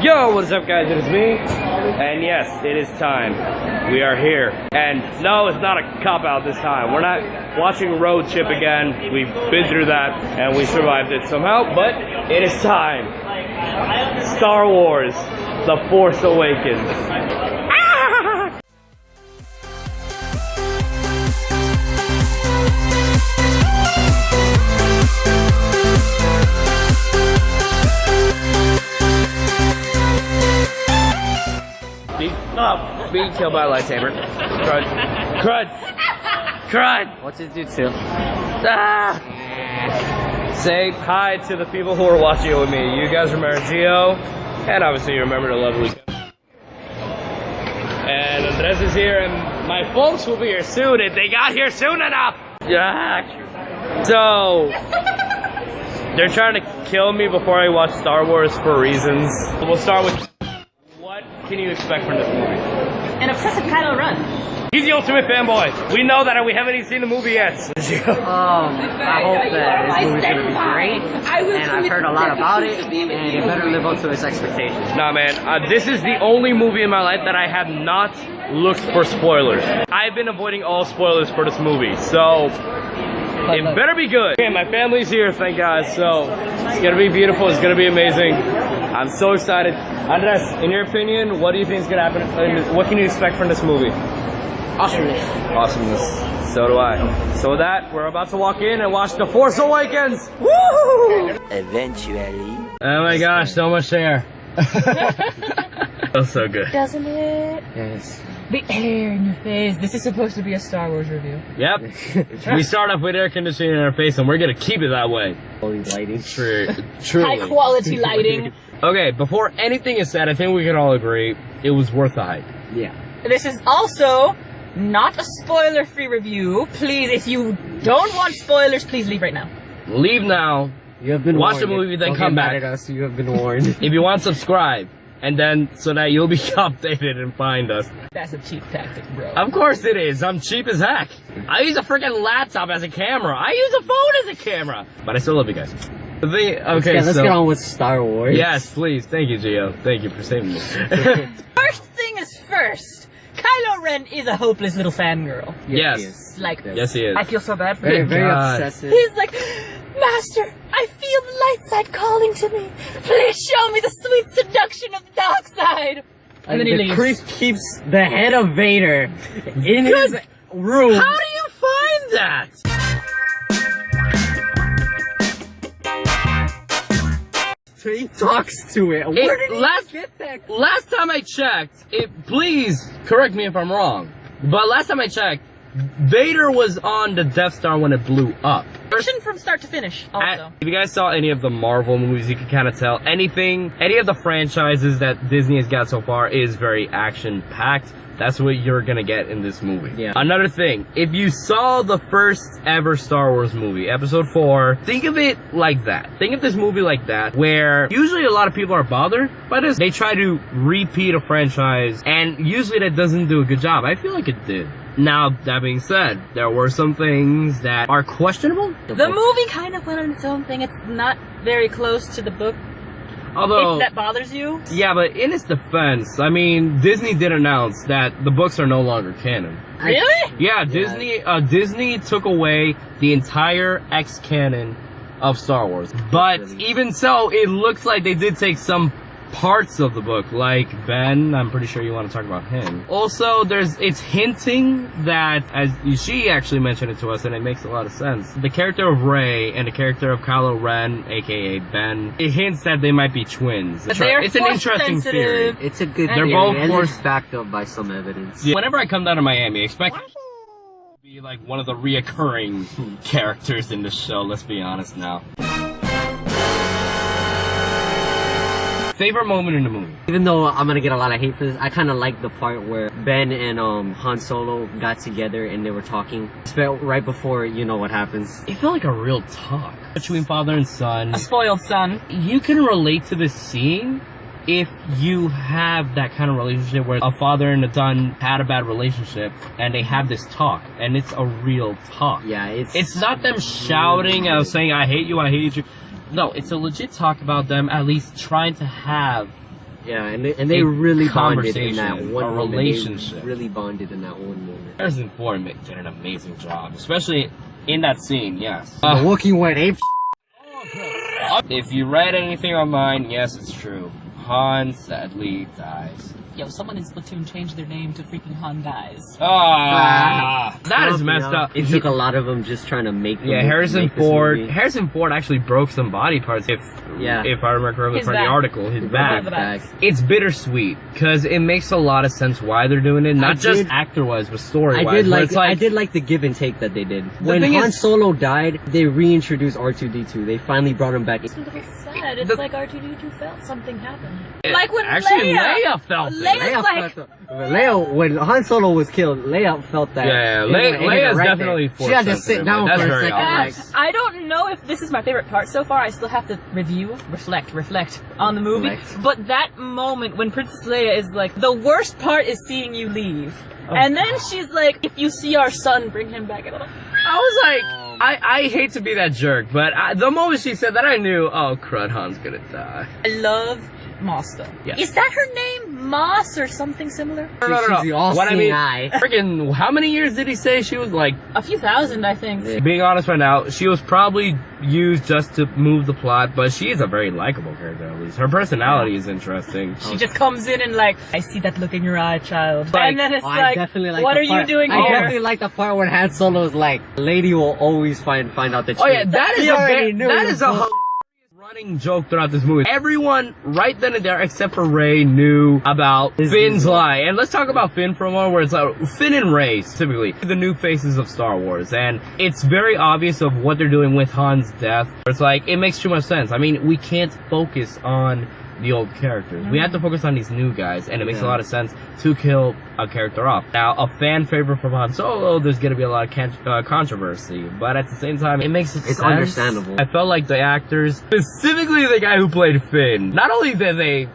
Yo, what's up guys, it is me, and yes, it is time. We are here, and no, it's not a cop-out this time. We're not watching Road Trip again. We've been through that, and we survived it somehow, but it is time. Star Wars, The Force Awakens. Being killed by a lightsaber. Crud. Crud. Crud. What's his dude too? Ah. Say hi to the people who are watching it with me. You guys remember Gio, and obviously you remember the lovely. And Andres is here, and my folks will be here soon if they got here soon enough. Yeah. So they're trying to kill me before I watch Star Wars for reasons. We'll start with. What can you expect from this movie? An oppressive Kylo Ren. He's the ultimate fanboy. We know that, and we haven't even seen the movie yet. I hope that this movie's gonna be great, and I've heard a lot about it, and it better live up to its expectations. Nah, man, this is the only movie in my life that I have not looked for spoilers. I've been avoiding all spoilers for this movie, so it better be good. Okay, my family's here, thank God, so it's gonna be beautiful, it's gonna be amazing. I'm so excited. Andres, in your opinion, what do you think is gonna happen? What can you expect from this movie? Awesomeness. Awesomeness. So do I. So with that, we're about to walk in and watch The Force Awakens. Woo! Eventually. Oh my gosh, so much hair. Feels so good. Doesn't it? Yes. The air in your face. This is supposed to be a Star Wars review. Yep. We start off with air conditioning in our face, and we're gonna keep it that way. Holy lighting. Truly. High quality lighting. Okay, before anything is said, I think we can all agree it was worth the hype. Yeah. This is also not a spoiler-free review. Please, if you don't want spoilers, please leave right now. Leave now. You have been watch warned. the movie, then Don't come get back. mad at us. You have been warned. If you want, subscribe, and then so that you'll be updated and find us. That's a cheap tactic, bro. Of course it is. I'm cheap as heck. I use a freaking laptop as a camera. I use a phone as a camera. But I still love you guys. Let's get on with Star Wars. Yes, please. Thank you, Gio. Thank you for saving me. First thing is first. Kylo Ren is a hopeless little fangirl. Yes. Like, Yes, he is. I feel so bad for Very, him. very God. obsessive. He's like, Master, I feel the light side calling to me. Please show me the sweet seduction of the dark side. And then he leaves. Chris keeps the head of Vader in his room. How do you find that? He talks to it. Where did he get that? Last time I checked, please correct me if I'm wrong, but last time I checked, Vader was on the Death Star when it blew up. Action from start to finish, also. If you guys saw any of the Marvel movies, you can kind of tell any of the franchises that Disney has got so far is very action-packed. That's what you're gonna get in this movie. Yeah. Another thing, if you saw the first ever Star Wars movie, Episode 4, think of it like that. Think of this movie like that, where usually a lot of people are bothered by this. They try to repeat a franchise, and usually that doesn't do a good job. I feel like it did. Now, that being said, there were some things that are questionable. The movie kind of went on its own thing. It's not very close to the book. Although, if that bothers you. yeah, but in its defense, I mean, Disney did announce that the books are no longer canon. Really? Yeah, Disney took away the entire X-canon of Star Wars. But even so, it looks like they did take some parts of the book, like Ben. I'm pretty sure you want to talk about him. Also, it's hinting that, as she actually mentioned it to us, and it makes a lot of sense, the character of Rey and the character of Kylo Ren, aka Ben, it hints that they might be twins. It's an interesting theory. It's a good They're theory, both and force- it's backed up by some evidence. Yeah. Whenever I come down to Miami, expect to be like one of the reoccurring characters in the show, let's be honest now. Favorite moment in the movie? Even though I'm gonna get a lot of hate for this, I kind of like the part where Ben and Han Solo got together and they were talking. Right before you know what happens. It felt like a real talk between father and son. A spoiled son. You can relate to this scene if you have that kind of relationship where a father and a son had a bad relationship and they have this talk, and it's a real talk. Yeah, it's not them shouting and saying I hate you. No, it's a legit talk about them at least trying to have Yeah, and they really bonded in that conversation, one a moment. relationship. They really bonded in that one moment. Harrison Ford did an amazing job, especially in that scene. Yes. The Wookiee went ape. If you read anything online, yes, it's true. Han sadly dies. Yo, someone in Splatoon changed their name to freaking Han Dies. Ah, that is messed up. It took a lot of them just trying to make. Harrison Ford. Harrison Ford actually broke some body parts. If I remember correctly His from the back. article, his back. back. It's bittersweet because it makes a lot of sense why they're doing it, not just actor-wise, but story-wise. I did like the give and take that they did. When Han Solo died, they reintroduced R2-D2. They finally brought him back. It's a little sad. It's like R2-D2 felt something happened. Like when actually, Leia felt it. Leia, when Han Solo was killed, Leia felt that. Yeah, Leia's definitely force She had to sit down for a second. I don't know if this is my favorite part so far. I still have to review, reflect on the movie. But that moment when Princess Leia is like, the worst part is seeing you leave. And then she's like, if you see our son, bring him back. And I was like, I hate to be that jerk, but the moment she said that, I knew, oh, crud, Han's gonna die. I love Moss though. Yes. Is that her name, Moss, or something similar? No. She's the all-seeing eye. Freaking, how many years did he say she was like? A few thousand, I think. Yeah. Being honest right now, she was probably used just to move the plot, but she is a very likable character at least. Her personality is interesting. She just comes in and like, I see that look in your eye, child. Like, and then it's what are you doing here? I definitely like the part when Han Solo is like, lady will always find out the truth. Oh yeah, that is a running joke throughout this movie. Everyone right then and there except for Rey knew about Finn's lie. And let's talk about Finn for a moment, where it's like Finn and Rey, typically the new faces of Star Wars, and it's very obvious of what they're doing with Han's death. It's like, it makes too much sense. I mean, we can't focus on the old characters. We have to focus on these new guys, and it makes a lot of sense to kill a character off. Now, a fan favorite from Han Solo, there's gonna be a lot of controversy, but at the same time, it makes sense. Understandable. I felt like the actors, specifically the guy who played Finn, not only did they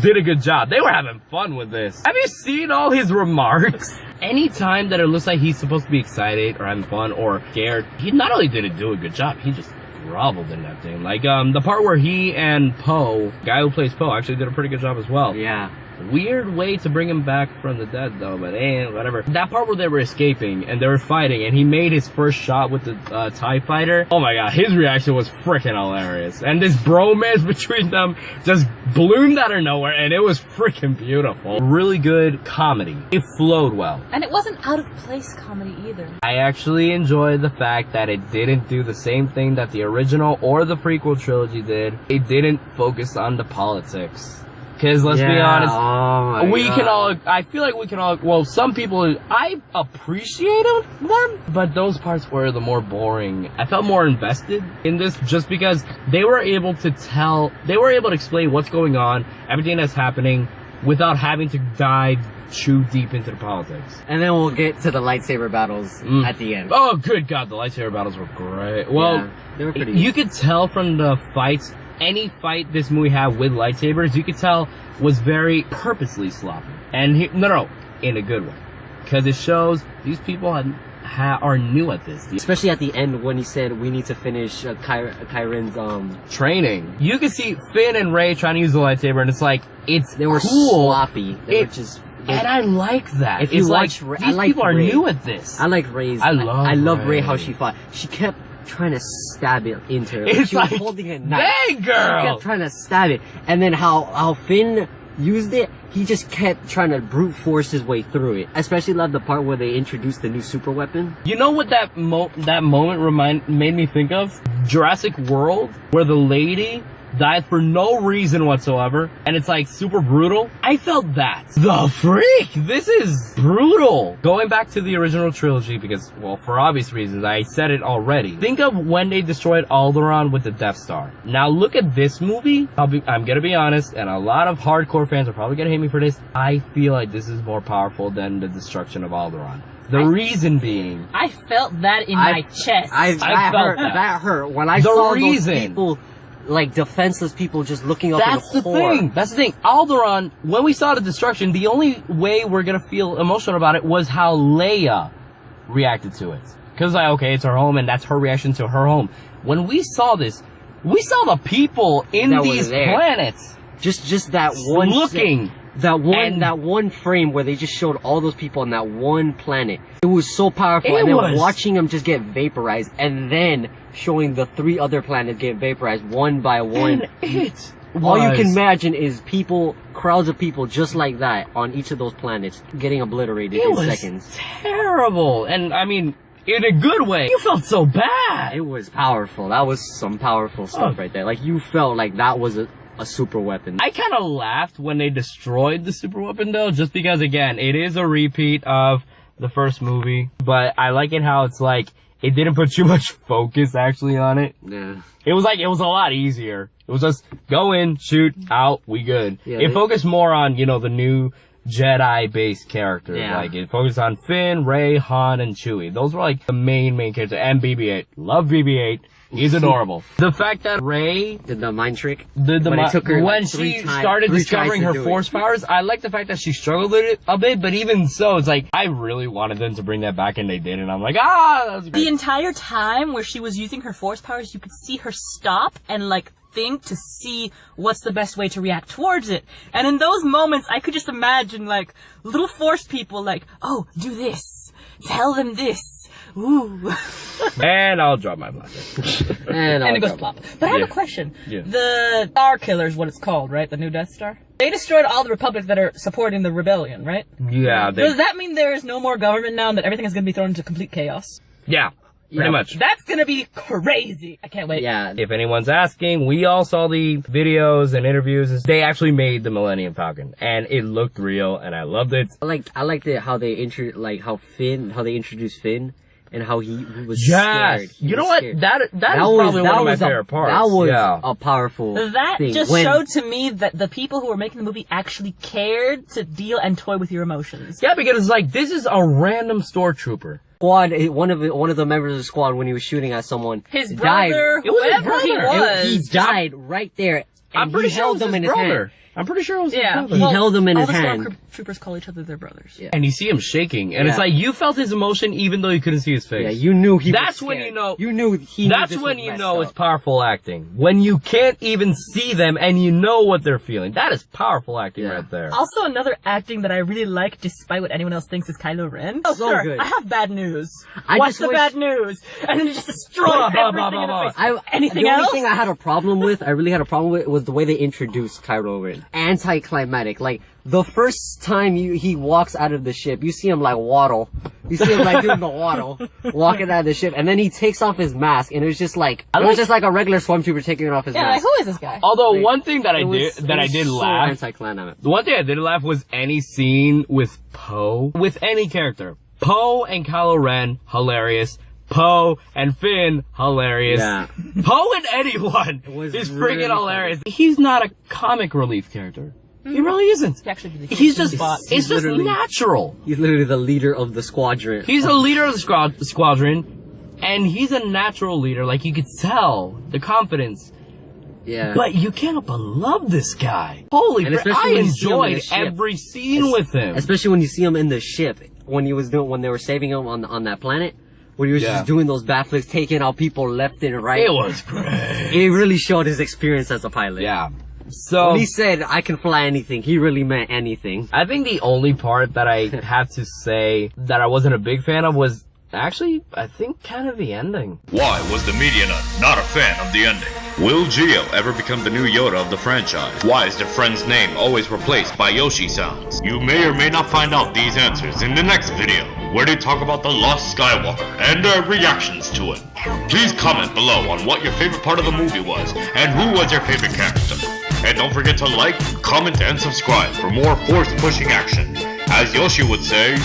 did a good job, they were having fun with this. Have you seen all his remarks? Anytime that it looks like he's supposed to be excited or having fun or scared, he not only didn't do a good job, he just groveled in that thing. Like, the part where he and Poe, guy who plays Poe, actually did a pretty good job as well. Yeah. Weird way to bring him back from the dead, though, but whatever. That part where they were escaping and they were fighting, and he made his first shot with the TIE fighter. Oh my god, his reaction was freaking hilarious. And this bromance between them just bloomed out of nowhere, and it was freaking beautiful. Really good comedy. It flowed well. And it wasn't out of place comedy either. I actually enjoyed the fact that it didn't do the same thing that the original or the prequel trilogy did. It didn't focus on the politics. Because let's be honest, I feel like we can all, well, some people, I appreciate them, but those parts were the more boring. I felt more invested in this just because they were able to explain what's going on, everything that's happening, without having to dive too deep into the politics. And then we'll get to the lightsaber battles at the end. Oh, good god, the lightsaber battles were great. Well, they were pretty you could tell from the fights, any fight this movie had with lightsabers, you could tell was very purposely sloppy. And no, in a good way. Because it shows these people are new at this. Especially at the end when he said we need to finish Kyron's training. You can see Finn and Rey trying to use the lightsaber, and it's like, they were sloppy. They were just... And I like that. If you watch Rey, these people are new at this. I like Rey's. I love Rey how she fought. She kept trying to stab it into her. It's she was holding a knife. Dang, girl! She kept trying to stab it. And then how Finn used it, he just kept trying to brute force his way through it. I especially love the part where they introduced the new super weapon. You know what that moment made me think of? Jurassic World, where the lady died for no reason whatsoever, and it's like super brutal. I felt that. The freak! This is brutal! Going back to the original trilogy, because, well, for obvious reasons, I said it already. Think of when they destroyed Alderaan with the Death Star. Now look at this movie. I'm gonna be honest, and a lot of hardcore fans are probably gonna hate me for this. I feel like this is more powerful than the destruction of Alderaan. The reason being... I felt that in my chest. I felt that hurt. When I saw those people... like defenseless people just looking up in horror. That's the thing. Alderaan, when we saw the destruction, the only way we're gonna feel emotional about it was how Leia reacted to it. Cause like, okay, it's her home, and that's her reaction to her home. When we saw this, we saw the people in these planets Just that one looking. That one frame where they just showed all those people on that one planet. It was so powerful. And then watching them just get vaporized, and then showing the 3 other planets get vaporized one by one. All you can imagine is people, crowds of people just like that on each of those planets getting obliterated in seconds. Terrible. And I mean, in a good way. You felt so bad. It was powerful. That was some powerful stuff right there. Like, you felt like that was a super weapon. I kind of laughed when they destroyed the super weapon though, just because again, it is a repeat of the first movie, but I like it how it's like, it didn't put too much focus actually on it. Yeah. It was like, it was a lot easier. It was just go in, shoot, out, we good. Yeah, it focused more on, you know, the new Jedi-based characters. Yeah. Like, it focused on Finn, Rey, Han, and Chewie. Those were like the main characters. And BB-8. Love BB-8. He's adorable. The fact that Rey did the mind trick, when she started discovering her force powers, I like the fact that she struggled with it a bit, but even so, it's like, I really wanted them to bring that back and they did, and I'm like, that was great. The entire time where she was using her force powers, you could see her stop and like think to see what's the best way to react towards it. And in those moments, I could just imagine like little force people like, oh, do this, tell them this. Ooh. And I'll drop my blaster. And it goes plop. But I have a question. Yeah. The Star Killer is what it's called, right? The new Death Star? They destroyed all the Republics that are supporting the rebellion, right? Yeah. Does that mean there is no more government now and that everything is going to be thrown into complete chaos? Yeah. Pretty much. That's gonna be crazy. I can't wait. Yeah. If anyone's asking, we all saw the videos and interviews. They actually made the Millennium Falcon, and it looked real, and I loved it. I liked it how they how they introduced Finn. And how he was scared. You know what? That is probably one of my favorite parts. That was a powerful That thing. just showed to me that the people who were making the movie actually cared to deal and toy with your emotions. Yeah, because it's like, this is a random stormtrooper. Squad, one of the members of the squad, when he was shooting at someone, his brother, died. whoever he was, he died right there. And I'm pretty he sure held it was them in his his brother. hand. I'm pretty sure it was his brother. He held them in his hand. All the stormtroopers call each other their brothers. Yeah. And you see him shaking, and it's like, you felt his emotion even though you couldn't see his face. Yeah, you knew he That's was when scared. you know. You knew he That's knew when you know it's powerful acting. When you can't even see them and you know what they're feeling. That is powerful acting right there. Also, another acting that I really like, despite what anyone else thinks, is Kylo Ren. Oh, So sir, good. I have bad news. I What's just the wish- bad news? And then he just destroys everything in the face. Anything the else? only thing I had a problem with, I really had a problem with, was the way they introduced Kylo Ren. Anticlimactic. Like, the first time he walks out of the ship, you see him like waddle. You see him like doing the waddle, walking out of the ship, and then he takes off his mask, and it was just like, it was just like a regular stormtrooper taking off his Yeah, like, mask. who is this guy? Although one thing that I It did was laugh. So anticlimactic. The one thing I did laugh was any scene with Poe. With any character. Poe and Kylo Ren, hilarious. Poe and Finn, hilarious. Yeah. Poe and anyone was is really freaking hilarious. He's not a comic relief character. He really isn't. He actually really He's just, spot. it's just literally- natural. He's literally the leader of the squadron. He's a leader of the squadron, and he's a natural leader. Like, you could tell the confidence. Yeah. But you can't help but love this guy. Holy And crap, especially I when you see him in the enjoyed ship. every scene with him. Especially when you see him in the ship, when they were saving him on that planet, when he was just doing those backflips, taking out people left and right. It was great. It really showed his experience as a pilot. Yeah. So, When he said, I can fly anything, he really meant anything. I think the only part that I have to say that I wasn't a big fan of was actually, I think, kind of the ending. Why was the media nut not a fan of the ending? Will Geo ever become the new Yoda of the franchise? Why is their friend's name always replaced by Yoshi sounds? You may or may not find out these answers in the next video, where they talk about The Lost Skywalker and their reactions to it. Please comment below on what your favorite part of the movie was, and who was your favorite character. And don't forget to like, comment, and subscribe for more force-pushing action. As Yoshi would say,